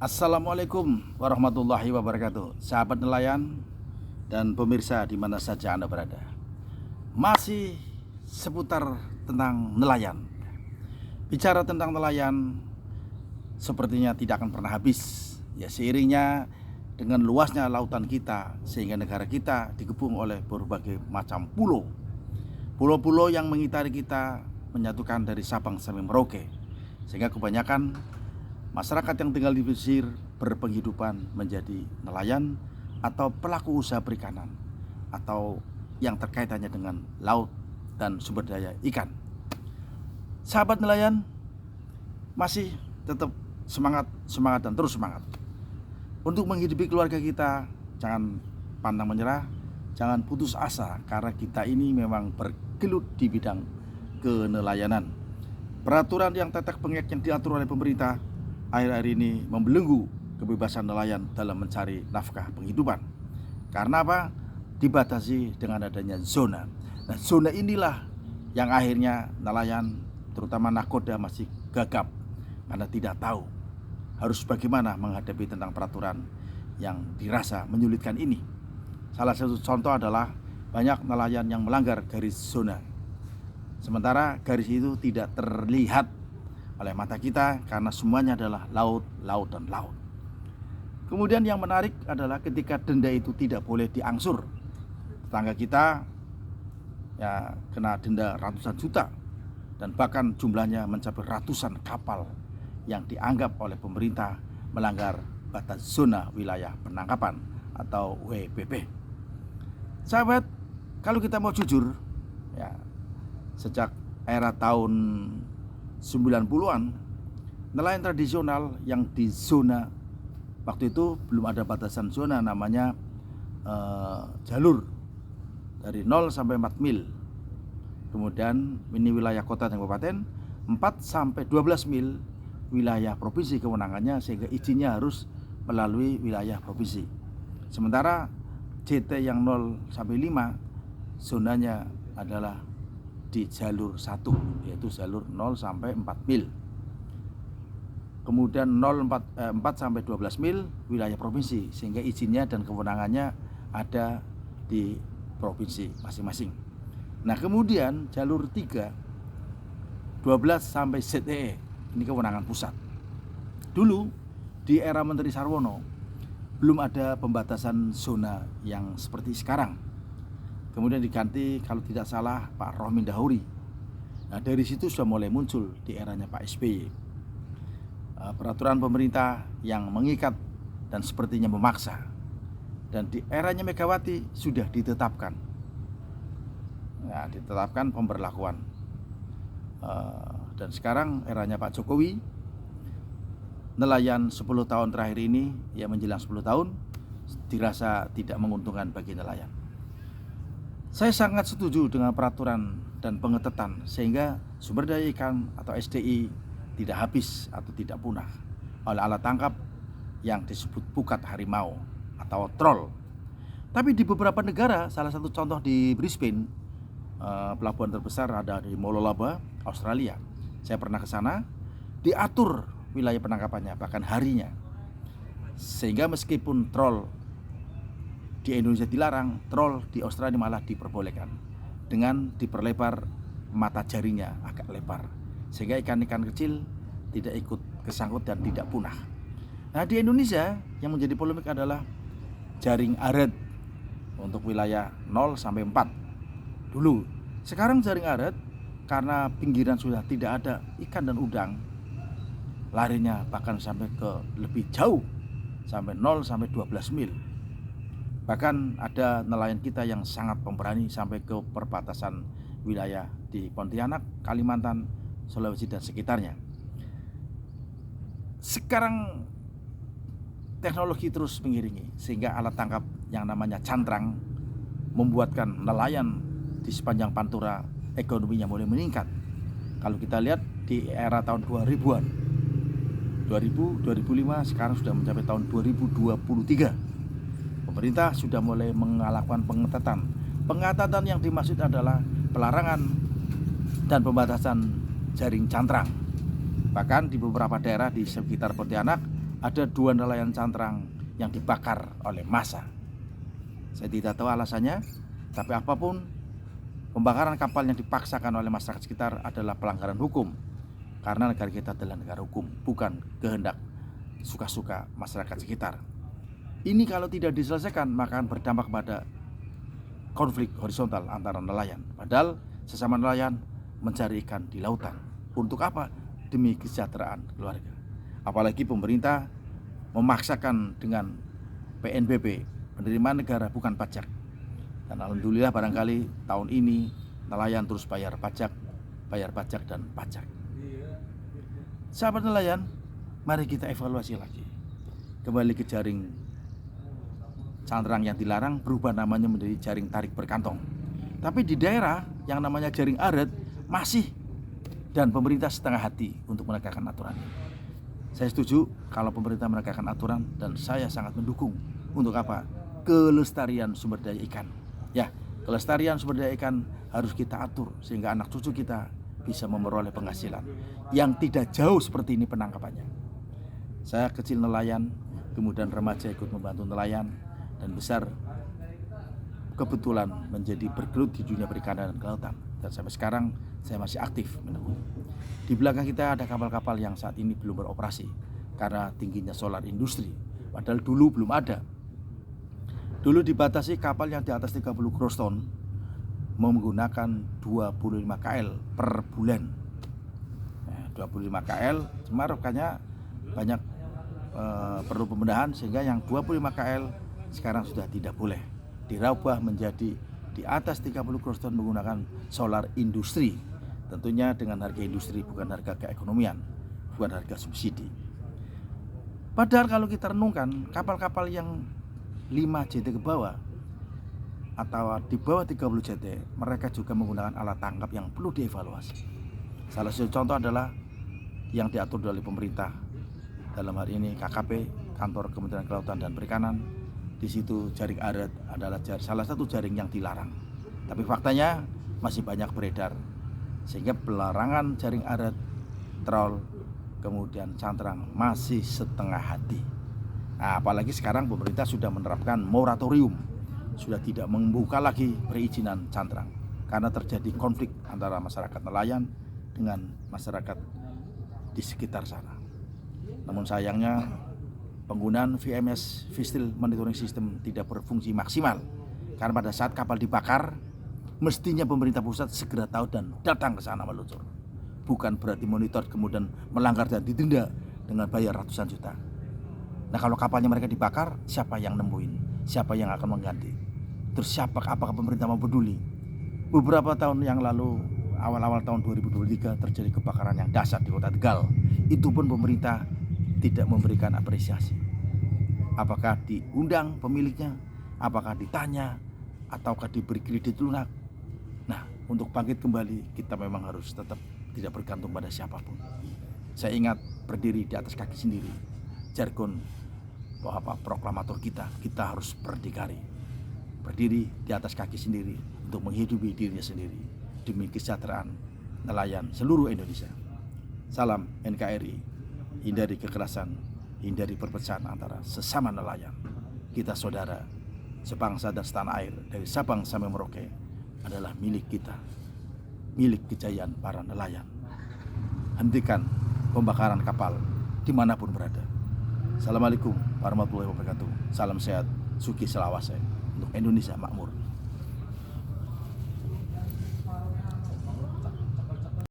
Assalamualaikum warahmatullahi wabarakatuh. Sahabat nelayan dan pemirsa di mana saja Anda berada. Masih seputar tentang nelayan. Bicara tentang nelayan sepertinya tidak akan pernah habis. Ya, seiringnya dengan luasnya lautan kita, sehingga negara kita dikepung oleh berbagai macam pulau. Pulau-pulau yang mengitari kita menyatukan dari Sabang sampai Merauke. Sehingga kebanyakan masyarakat yang tinggal di pesisir berpenghidupan menjadi nelayan atau pelaku usaha perikanan atau yang terkaitannya dengan laut dan sumber daya ikan. Sahabat nelayan masih tetap semangat dan terus semangat untuk menghidupi keluarga kita. Jangan pantang menyerah, jangan putus asa, karena kita ini memang bergelut di bidang kenelayanan. Peraturan yang tetek bengek yang diatur oleh pemerintah akhir-akhir ini membelenggu kebebasan nelayan dalam mencari nafkah penghidupan. Karena apa? Dibatasi dengan adanya zona. Nah, zona inilah yang akhirnya nelayan, terutama nakoda, masih gagap karena tidak tahu harus bagaimana menghadapi tentang peraturan yang dirasa menyulitkan ini. Salah satu contoh adalah banyak nelayan yang melanggar garis zona, sementara garis itu tidak terlihat oleh mata kita karena semuanya adalah laut, laut, dan laut. Kemudian yang menarik adalah ketika denda itu tidak boleh diangsur. Tetangga kita ya kena denda ratusan juta, dan bahkan jumlahnya mencapai ratusan kapal yang dianggap oleh pemerintah melanggar batas zona wilayah penangkapan atau WWP. Sahabat, kalau kita mau jujur ya, sejak era tahun 90-an, nelayan tradisional yang di zona, waktu itu belum ada batasan zona, namanya jalur dari 0 sampai 4 mil. Kemudian ini wilayah kota dan kabupaten, 4 sampai 12 mil wilayah provinsi kewenangannya, sehingga izinnya harus melalui wilayah provinsi. Sementara JT yang 0 sampai 5 zonanya adalah di jalur 1, yaitu jalur 0 sampai 4 mil. Kemudian 4 sampai 12 mil wilayah provinsi, sehingga izinnya dan kewenangannya ada di provinsi masing-masing. Nah, kemudian jalur 3 12 sampai ZEE, ini kewenangan pusat. Dulu di era Menteri Sarwono belum ada pembatasan zona yang seperti sekarang. Kemudian diganti kalau tidak salah Pak Rohmin Dahuri. Nah, dari situ sudah mulai muncul di eranya Pak SBY peraturan pemerintah yang mengikat dan sepertinya memaksa. Dan di eranya Megawati sudah ditetapkan, nah, ditetapkan pemberlakuan. Dan sekarang eranya Pak Jokowi, nelayan 10 tahun terakhir ini, ya menjelang 10 tahun, dirasa tidak menguntungkan bagi nelayan. Saya sangat setuju dengan peraturan dan pengetatan sehingga sumber daya ikan atau SDI tidak habis atau tidak punah oleh alat tangkap yang disebut pukat harimau atau troll. Tapi di beberapa negara, salah satu contoh di Brisbane, pelabuhan terbesar ada di Mololaba, Australia. Saya pernah ke sana, diatur wilayah penangkapannya, bahkan harinya. Sehingga meskipun troll di Indonesia dilarang, troll di Australia malah diperbolehkan dengan diperlebar mata jaringnya agak lebar, sehingga ikan-ikan kecil tidak ikut kesangkut dan tidak punah. Nah, di Indonesia yang menjadi polemik adalah jaring aret untuk wilayah 0 sampai 4 dulu. Sekarang jaring aret karena pinggiran sudah tidak ada ikan dan udang, larinya bahkan sampai ke lebih jauh, sampai 0 sampai 12 mil. Bahkan ada nelayan kita yang sangat pemberani sampai ke perbatasan wilayah di Pontianak, Kalimantan, Sulawesi dan sekitarnya. Sekarang teknologi terus mengiringi sehingga alat tangkap yang namanya cantrang membuatkan nelayan di sepanjang pantura ekonominya mulai meningkat. Kalau kita lihat di era tahun 2000-an, 2000, 2005, sekarang sudah mencapai tahun 2023. Pemerintah sudah mulai melakukan pengetatan. Pengetatan yang dimaksud adalah pelarangan dan pembatasan jaring cantrang. Bahkan di beberapa daerah di sekitar Pontianak ada 2 nelayan cantrang yang dibakar oleh massa. Saya tidak tahu alasannya, tapi apapun, pembakaran kapal yang dipaksakan oleh masyarakat sekitar adalah pelanggaran hukum. Karena negara kita adalah negara hukum, bukan kehendak suka-suka masyarakat sekitar. Ini kalau tidak diselesaikan maka akan berdampak pada konflik horizontal antara nelayan. Padahal sesama nelayan mencari ikan di lautan. Untuk apa? Demi kesejahteraan keluarga. Apalagi pemerintah memaksakan dengan PNBP, penerimaan negara bukan pajak. Dan alhamdulillah barangkali tahun ini nelayan terus bayar pajak dan pajak. Sahabat nelayan, mari kita evaluasi lagi. Kembali ke jaring cantrang yang dilarang berubah namanya menjadi jaring tarik berkantong. Tapi di daerah yang namanya jaring aret masih, dan pemerintah setengah hati untuk menegakkan aturan. Saya setuju kalau pemerintah menegakkan aturan, dan saya sangat mendukung. Untuk apa? Kelestarian sumber daya ikan. Ya, kelestarian sumber daya ikan harus kita atur sehingga anak cucu kita bisa memperoleh penghasilan yang tidak jauh seperti ini penangkapannya. Saya kecil nelayan, kemudian remaja ikut membantu nelayan, dan besar kebetulan menjadi bergelut di dunia perikanan dan kelautan. Dan sampai sekarang saya masih aktif menekuni. Di belakang kita ada kapal-kapal yang saat ini belum beroperasi karena tingginya solar industri. Padahal dulu belum ada. Dulu dibatasi kapal yang di atas 30 gross ton menggunakan 25 KL per bulan. 25 KL, cuma rupanya banyak perlu pembenahan sehingga yang 25 KL sekarang sudah tidak boleh. Dirubah menjadi di atas 30 gross ton menggunakan solar industri. Tentunya dengan harga industri, bukan harga keekonomian, bukan harga subsidi. Padahal kalau kita renungkan, kapal-kapal yang 5 JT ke bawah atau di bawah 30 JT, mereka juga menggunakan alat tangkap yang perlu dievaluasi. Salah satu contoh adalah yang diatur oleh pemerintah, dalam hal ini KKP, Kantor Kementerian Kelautan dan Perikanan. Di situ jaring aret adalah salah satu jaring yang dilarang. Tapi faktanya masih banyak beredar, sehingga pelarangan jaring aret, trol, kemudian cantrang masih setengah hati. Nah, apalagi sekarang pemerintah sudah menerapkan moratorium, sudah tidak membuka lagi perizinan cantrang karena terjadi konflik antara masyarakat nelayan dengan masyarakat di sekitar sana. Namun sayangnya penggunaan VMS Visual Monitoring System tidak berfungsi maksimal, karena pada saat kapal dibakar mestinya pemerintah pusat segera tahu dan datang ke sana meluncur. Bukan berarti monitor kemudian melanggar dan didenda dengan bayar ratusan juta. Nah, kalau kapalnya mereka dibakar, siapa yang nemuin? Siapa yang akan mengganti? Terus apakah pemerintah mau peduli? Beberapa tahun yang lalu, awal-awal tahun 2023 terjadi kebakaran yang dahsyat di Kota Tegal. Itu pun pemerintah tidak memberikan apresiasi. Apakah diundang pemiliknya? Apakah ditanya? Ataukah diberi kredit lunak? Nah, untuk bangkit kembali, kita memang harus tetap tidak bergantung pada siapapun. Saya ingat berdiri di atas kaki sendiri. Jargon proklamator kita harus berdikari. Berdiri di atas kaki sendiri untuk menghidupi dirinya sendiri demi kesejahteraan nelayan seluruh Indonesia. Salam NKRI. Hindari kekerasan, hindari perpecahan antara sesama nelayan. Kita saudara, sebangsa dan setanah air dari Sabang sampai Merauke adalah milik kita, milik kejayaan para nelayan. Hentikan pembakaran kapal dimanapun berada. Assalamualaikum warahmatullahi wabarakatuh. Salam sehat, Suki Selawase untuk Indonesia makmur.